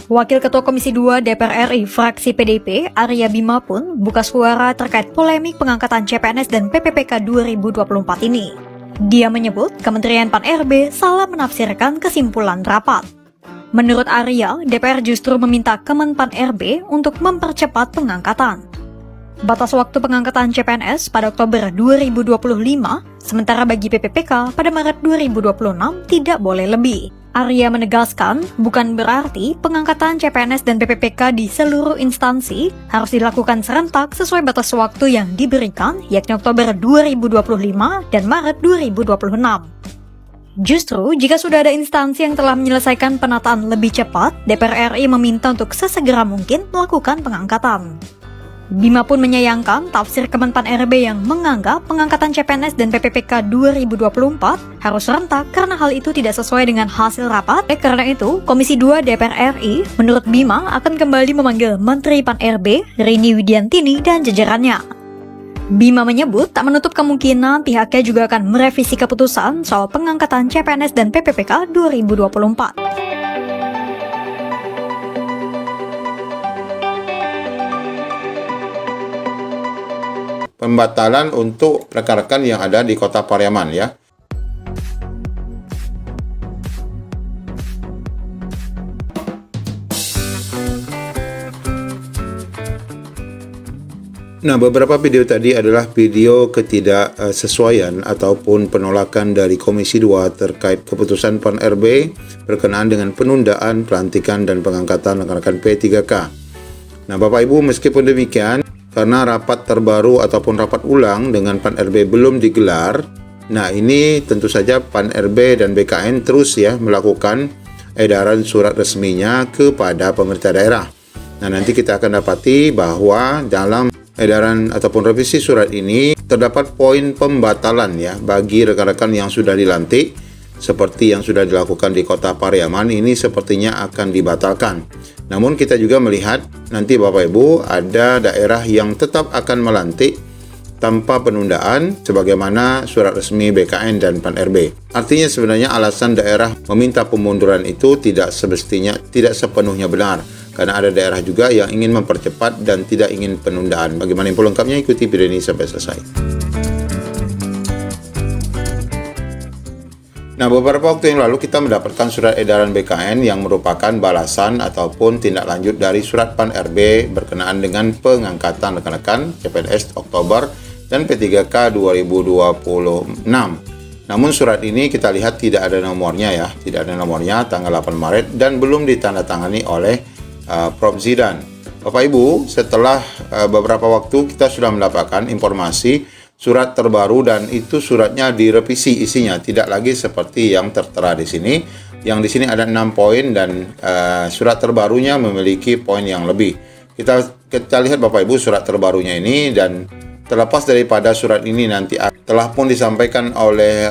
Wakil Ketua Komisi 2 DPR RI fraksi PDIP, Arya Bima pun buka suara terkait polemik pengangkatan CPNS dan PPPK 2024 ini. Dia menyebut Kementerian Pan-RB salah menafsirkan kesimpulan rapat. Menurut Arya, DPR justru meminta Kemenpan-RB untuk mempercepat pengangkatan. Batas waktu pengangkatan CPNS pada Oktober 2025, sementara bagi PPPK pada Maret 2026 tidak boleh lebih. Arya menegaskan, bukan berarti pengangkatan CPNS dan PPPK di seluruh instansi harus dilakukan serentak sesuai batas waktu yang diberikan, yakni Oktober 2025 dan Maret 2026. Justru, jika sudah ada instansi yang telah menyelesaikan penataan lebih cepat, DPR RI meminta untuk sesegera mungkin melakukan pengangkatan. Bima pun menyayangkan tafsir Kemenpan-RB yang menganggap pengangkatan CPNS dan PPPK 2024 harus serentak karena hal itu tidak sesuai dengan hasil rapat. Karena itu, Komisi 2 DPR RI menurut Bima akan kembali memanggil Menteri Pan-RB, Rini Widiantini dan jajarannya. Bima menyebut tak menutup kemungkinan pihaknya juga akan merevisi keputusan soal pengangkatan CPNS dan PPPK 2024. Pembatalan untuk rekan-rekan yang ada di Kota Pariaman ya. Nah, beberapa video tadi adalah video ketidaksesuaian ataupun penolakan dari Komisi 2 terkait keputusan Pan-RB berkenaan dengan penundaan pelantikan dan pengangkatan rekan-rekan P3K. Nah, Bapak Ibu, meskipun demikian, karena rapat terbaru ataupun rapat ulang dengan Pan-RB belum digelar, nah ini tentu saja Pan-RB dan BKN terus ya melakukan edaran surat resminya kepada pemerintah daerah. Nah, nanti kita akan dapati bahwa dalam edaran ataupun revisi surat ini terdapat poin pembatalan ya bagi rekan-rekan yang sudah dilantik seperti yang sudah dilakukan di Kota Pariaman ini sepertinya akan dibatalkan. Namun kita juga melihat nanti Bapak Ibu ada daerah yang tetap akan melantik tanpa penundaan sebagaimana surat resmi BKN dan Pan-RB. Artinya sebenarnya alasan daerah meminta pemunduran itu tidak sepenuhnya benar. Karena ada daerah juga yang ingin mempercepat dan tidak ingin penundaan. Bagaimana info lengkapnya, ikuti video ini sampai selesai. Nah, beberapa waktu yang lalu kita mendapatkan surat edaran BKN yang merupakan balasan ataupun tindak lanjut dari surat Pan-RB berkenaan dengan pengangkatan rekan-rekan CPNS Oktober dan P3K 2026. Namun surat ini kita lihat tidak ada nomornya ya, tidak ada nomornya tanggal 8 Maret dan belum ditandatangani oleh Prof. Zidan. Bapak Ibu, setelah beberapa waktu kita sudah mendapatkan informasi surat terbaru dan itu suratnya direvisi isinya, tidak lagi seperti yang tertera di sini. Yang di sini ada 6 poin dan surat terbarunya memiliki poin yang lebih. Kita lihat Bapak Ibu surat terbarunya ini, dan terlepas daripada surat ini nanti telah pun disampaikan oleh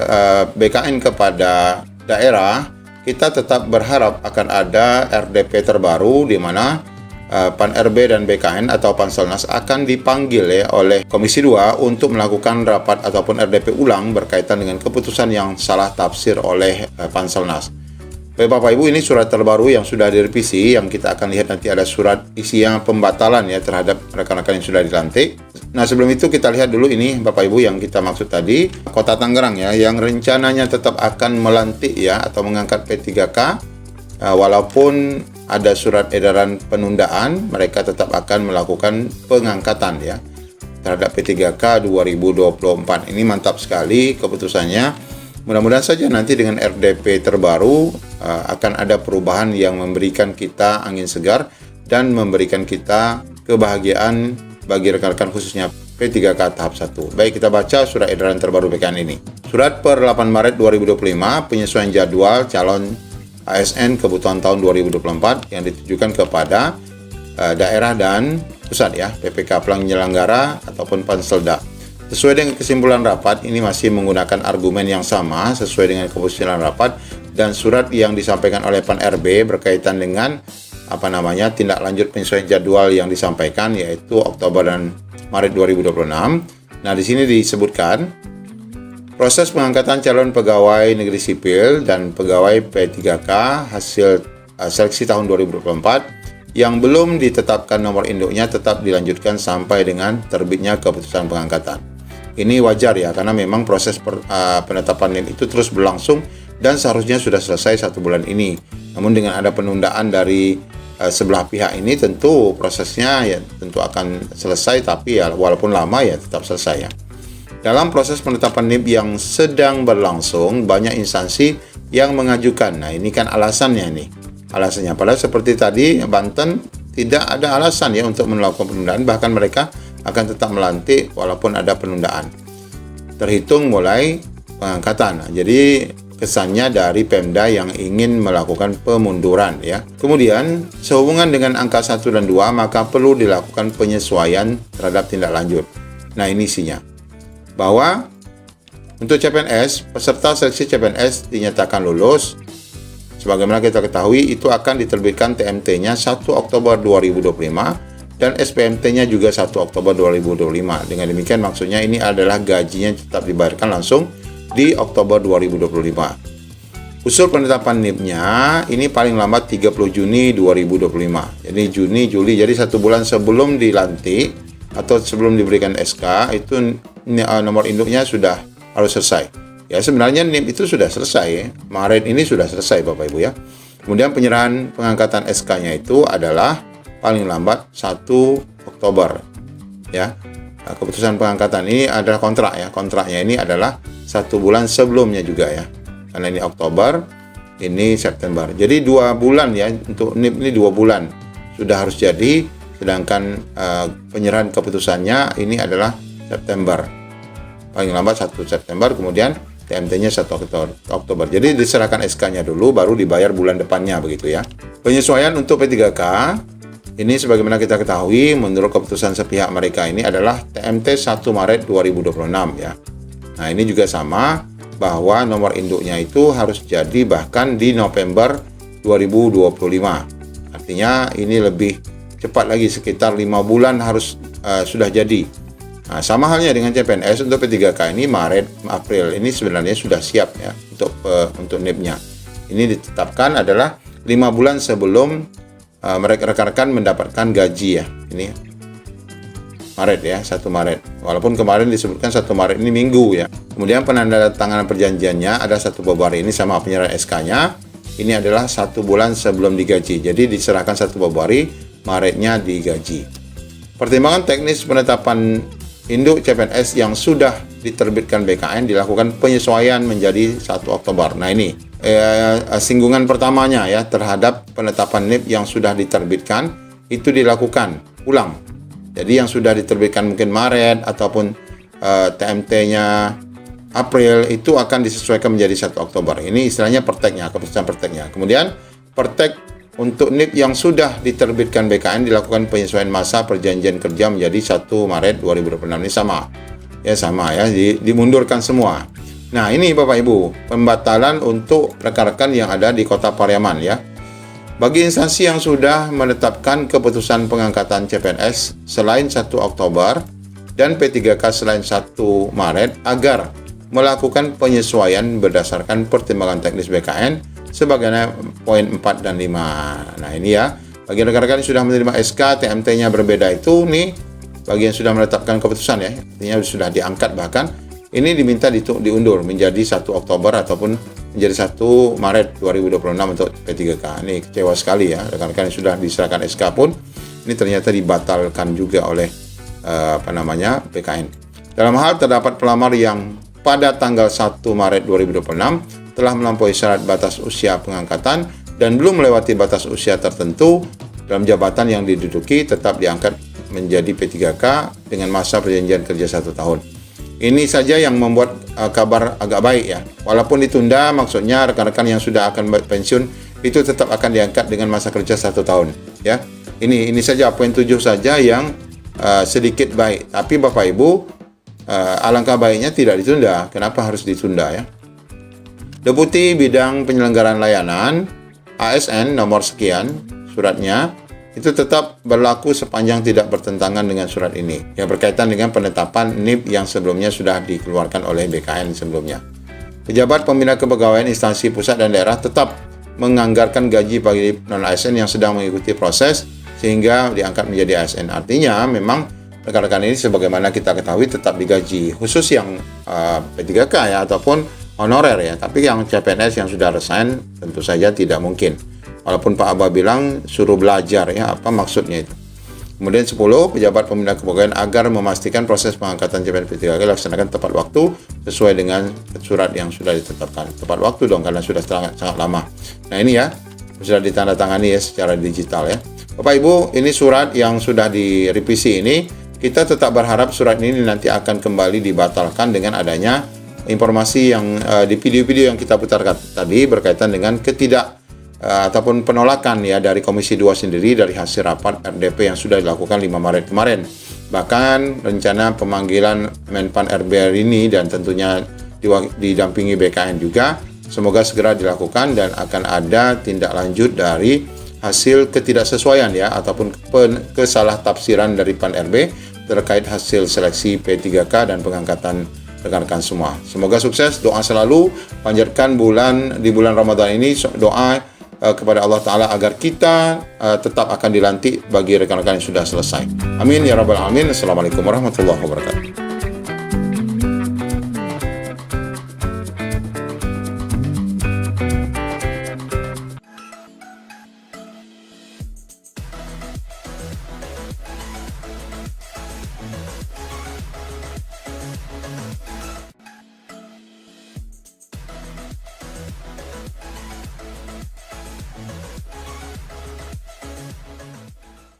BKN kepada daerah, kita tetap berharap akan ada RDP terbaru di mana Pan-RB dan BKN atau Panselnas akan dipanggil ya oleh Komisi 2 untuk melakukan rapat ataupun RDP ulang berkaitan dengan keputusan yang salah tafsir oleh Panselnas. Baik Bapak Ibu, ini surat terbaru yang sudah direvisi, yang kita akan lihat nanti ada surat isinya pembatalan ya terhadap rekan-rekan yang sudah dilantik. Nah, sebelum itu kita lihat dulu ini Bapak Ibu yang kita maksud tadi, Kota Tangerang ya yang rencananya tetap akan melantik ya atau mengangkat P3K walaupun ada surat edaran penundaan, mereka tetap akan melakukan pengangkatan ya terhadap P3K 2024. Ini mantap sekali keputusannya. Mudah-mudahan saja nanti dengan RDP terbaru akan ada perubahan yang memberikan kita angin segar dan memberikan kita kebahagiaan bagi rekan-rekan khususnya P3K tahap 1. Baik, kita baca surat edaran terbaru BKN ini. Surat per 8 Maret 2025 penyesuaian jadwal calon ASN kebutuhan tahun 2024 yang ditujukan kepada daerah dan pusat ya, PPK penyelenggara ataupun Panselda. Sesuai dengan kesimpulan rapat, ini masih menggunakan argumen yang sama sesuai dengan keputusan rapat dan surat yang disampaikan oleh Pan-RB berkaitan dengan tindak lanjut penyesuaian jadwal yang disampaikan yaitu Oktober dan Maret 2026. Nah, di sini disebutkan proses pengangkatan calon pegawai negeri sipil dan pegawai P3K hasil seleksi tahun 2024 yang belum ditetapkan nomor induknya tetap dilanjutkan sampai dengan terbitnya keputusan pengangkatan. Ini wajar ya, karena memang proses penetapan NIP itu terus berlangsung dan seharusnya sudah selesai 1 bulan ini. Namun dengan ada penundaan dari sebelah pihak ini, tentu prosesnya ya tentu akan selesai, tapi ya walaupun lama ya tetap selesai ya. Dalam proses penetapan NIP yang sedang berlangsung, banyak instansi yang mengajukan. Nah, ini kan alasannya nih. Alasannya, padahal seperti tadi Banten tidak ada alasan ya untuk melakukan penundaan, bahkan mereka akan tetap melantik walaupun ada penundaan. Terhitung mulai pengangkatan. Nah, jadi kesannya dari Pemda yang ingin melakukan pemunduran ya. Kemudian, sehubungan dengan angka 1 dan 2, maka perlu dilakukan penyesuaian terhadap tindak lanjut. Nah, ini isinya. Bahwa untuk CPNS, peserta seleksi CPNS dinyatakan lulus. Sebagaimana kita ketahui, itu akan diterbitkan TMT-nya 1 Oktober 2025 dan SPMT-nya juga 1 Oktober 2025. Dengan demikian maksudnya ini adalah gajinya tetap dibayarkan langsung di Oktober 2025. Usul penetapan NIP-nya ini paling lambat 30 Juni 2025. Jadi Juni, Juli, jadi 1 bulan sebelum dilantik atau sebelum diberikan SK, itu nomor induknya sudah harus selesai. Ya, sebenarnya NIP itu sudah selesai ya. Maret ini sudah selesai Bapak Ibu ya. Kemudian penyerahan pengangkatan SK-nya itu adalah paling lambat 1 Oktober ya. Nah, keputusan pengangkatan ini adalah kontrak ya. Kontraknya ini adalah 1 bulan sebelumnya juga ya. Karena ini Oktober, ini September. Jadi 2 bulan ya, untuk NIP ini 2 bulan sudah harus jadi. Sedangkan penyerahan keputusannya ini adalah September. Paling lambat 1 September, kemudian TMT-nya 1 Oktober. Jadi diserahkan SK-nya dulu, baru dibayar bulan depannya begitu ya. Penyesuaian untuk P3K ini sebagaimana kita ketahui, menurut keputusan sepihak mereka ini adalah TMT 1 Maret 2026 ya. Nah, ini juga sama, bahwa nomor induknya itu harus jadi bahkan di November 2025. Artinya ini lebih cepat lagi, sekitar 5 bulan harus sudah jadi. Nah, sama halnya dengan CPNS, untuk P3K ini Maret, April ini sebenarnya sudah siap ya untuk NIP-nya. Ini ditetapkan adalah 5 bulan sebelum mereka rekan-rekan mendapatkan gaji ya. Ini Maret ya, 1 Maret. Walaupun kemarin disebutkan 1 Maret ini Minggu ya. Kemudian penandatanganan perjanjiannya ada 1 Februari, ini sama penyerahan SK-nya. Ini adalah 1 bulan sebelum digaji. Jadi diserahkan 1 Februari, Maretnya digaji. Pertimbangan teknis penetapan induk CPNS yang sudah diterbitkan BKN dilakukan penyesuaian menjadi 1 Oktober. Nah, ini singgungan pertamanya ya terhadap penetapan NIP yang sudah diterbitkan itu dilakukan ulang. Jadi yang sudah diterbitkan mungkin Maret ataupun TMT-nya April itu akan disesuaikan menjadi 1 Oktober. Ini istilahnya perteknya, keputusan perteknya. Kemudian pertek untuk NIP yang sudah diterbitkan BKN dilakukan penyesuaian masa perjanjian kerja menjadi 1 Maret 2026. Ini sama. Ya sama ya, dimundurkan semua. Nah, ini Bapak Ibu, pembatalan untuk rekan-rekan yang ada di Kota Pariaman ya. Bagi instansi yang sudah menetapkan keputusan pengangkatan CPNS selain 1 Oktober dan P3K selain 1 Maret agar melakukan penyesuaian berdasarkan pertimbangan teknis BKN sebagaimana poin 4 dan 5. Nah, ini ya. Bagi rekan-rekan yang sudah menerima SK, TMT-nya berbeda itu nih, bagi yang sudah menetapkan keputusan ya, artinya sudah diangkat bahkan, ini diminta diundur menjadi 1 Oktober ataupun menjadi 1 Maret 2026 untuk P3K. Ini kecewa sekali ya, rekan-rekan yang sudah diserahkan SK pun ini ternyata dibatalkan juga oleh BKN. Dalam hal terdapat pelamar yang pada tanggal 1 Maret 2026 telah melampaui syarat batas usia pengangkatan dan belum melewati batas usia tertentu dalam jabatan yang diduduki tetap diangkat menjadi P3K dengan masa perjanjian kerja 1 tahun. Ini saja yang membuat kabar agak baik ya. Walaupun ditunda, maksudnya rekan-rekan yang sudah akan pensiun itu tetap akan diangkat dengan masa kerja 1 tahun ya. Ini saja poin 7 saja yang sedikit baik. Tapi Bapak Ibu, alangkah baiknya tidak ditunda. Kenapa harus ditunda ya? Deputi Bidang Penyelenggaraan Layanan ASN nomor sekian suratnya itu tetap berlaku sepanjang tidak bertentangan dengan surat ini yang berkaitan dengan penetapan NIP yang sebelumnya sudah dikeluarkan oleh BKN sebelumnya. Pejabat pembina kepegawaian instansi pusat dan daerah tetap menganggarkan gaji bagi non-ASN yang sedang mengikuti proses sehingga diangkat menjadi ASN. Artinya memang rekan-rekan ini sebagaimana kita ketahui tetap digaji, khusus yang P3K ya ataupun honorer ya. Tapi yang CPNS yang sudah resign tentu saja tidak mungkin. Walaupun Pak Abah bilang suruh belajar ya, apa maksudnya itu. Kemudian 10, pejabat pembina kepegawaian agar memastikan proses pengangkatan CPNS P3K dilaksanakan tepat waktu sesuai dengan surat yang sudah ditetapkan. Tepat waktu dong karena sudah sangat lama. Nah ini ya, sudah ditandatangani ya secara digital ya. Bapak Ibu, ini surat yang sudah direvisi ini, kita tetap berharap surat ini nanti akan kembali dibatalkan dengan adanya informasi yang di video-video yang kita putarkan tadi berkaitan dengan ataupun penolakan ya dari Komisi 2 sendiri dari hasil rapat RDP yang sudah dilakukan 5 Maret kemarin. Bahkan rencana pemanggilan Menpan RB ini dan tentunya didampingi BKN juga semoga segera dilakukan dan akan ada tindak lanjut dari hasil ketidaksesuaian ya ataupun kesalah tafsiran dari Pan RB terkait hasil seleksi P3K dan pengangkatan rekan-rekan semua. Semoga sukses, doa selalu, panjatkan di bulan Ramadan ini doa kepada Allah Ta'ala agar kita tetap akan dilantik bagi rekan-rekan yang sudah selesai. Amin ya Rabbal Alamin. Assalamualaikum warahmatullahi wabarakatuh.